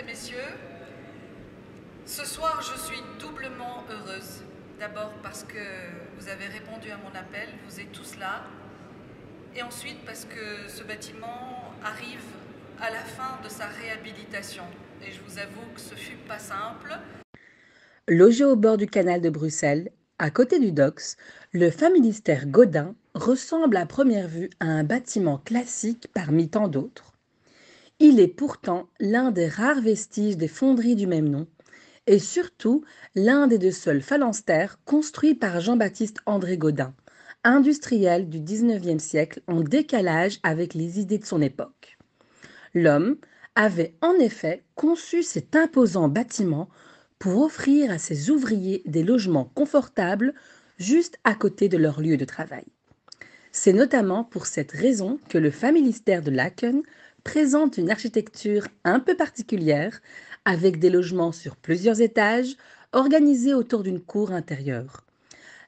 et messieurs, ce soir je suis doublement heureuse. D'abord parce que vous avez répondu à mon appel, vous êtes tous là. Et ensuite parce que ce bâtiment arrive à la fin de sa réhabilitation. Et je vous avoue que ce fut pas simple. Logé au bord du canal de Bruxelles, à côté du Docks, le Familistère Gaudin ressemble à première vue à un bâtiment classique parmi tant d'autres. Il est pourtant l'un des rares vestiges des fonderies du même nom et surtout l'un des deux seuls phalanstères construits par Jean-Baptiste André Gaudin, industriel du XIXe siècle en décalage avec les idées de son époque. L'homme avait en effet conçu cet imposant bâtiment pour offrir à ses ouvriers des logements confortables juste à côté de leur lieu de travail. C'est notamment pour cette raison que le Familistère de Laeken présente une architecture un peu particulière, avec des logements sur plusieurs étages, organisés autour d'une cour intérieure.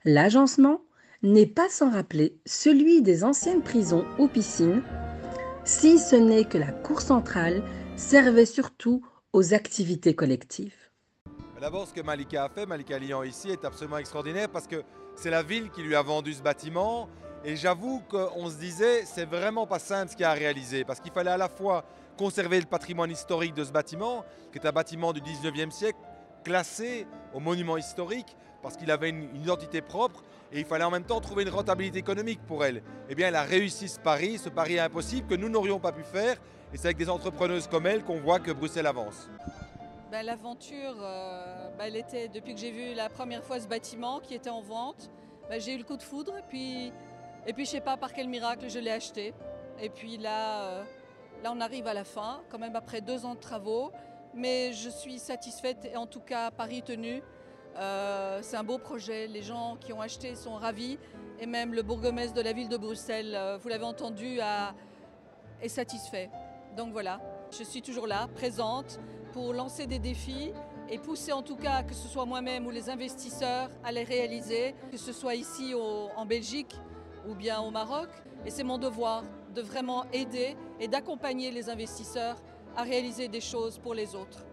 L'agencement n'est pas sans rappeler celui des anciennes prisons ou piscines, si ce n'est que la cour centrale servait surtout aux activités collectives. D'abord, ce que Malika a fait, Malika Lian ici, est absolument extraordinaire parce que c'est la ville qui lui a vendu ce bâtiment. Et j'avoue qu'on se disait, c'est vraiment pas simple ce qu'il a réalisé parce qu'il fallait à la fois conserver le patrimoine historique de ce bâtiment, qui est un bâtiment du 19e siècle, classé au monument historique parce qu'il avait une identité propre et il fallait en même temps trouver une rentabilité économique pour elle. Eh bien, elle a réussi ce pari impossible que nous n'aurions pas pu faire. Et c'est avec des entrepreneuses comme elle qu'on voit que Bruxelles avance. L'aventure, elle était depuis que j'ai vu la première fois ce bâtiment qui était en vente. J'ai eu le coup de foudre et puis je ne sais pas par quel miracle je l'ai acheté. Et puis là, on arrive à la fin, quand même après 2 ans de travaux. Mais je suis satisfaite et en tout cas pari tenu. C'est un beau projet, les gens qui ont acheté sont ravis. Et même le bourgmestre de la ville de Bruxelles, vous l'avez entendu, est satisfait. Donc voilà, je suis toujours là, présente, pour lancer des défis et pousser en tout cas, que ce soit moi-même ou les investisseurs, à les réaliser, que ce soit ici en Belgique ou bien au Maroc. Et c'est mon devoir de vraiment aider et d'accompagner les investisseurs à réaliser des choses pour les autres.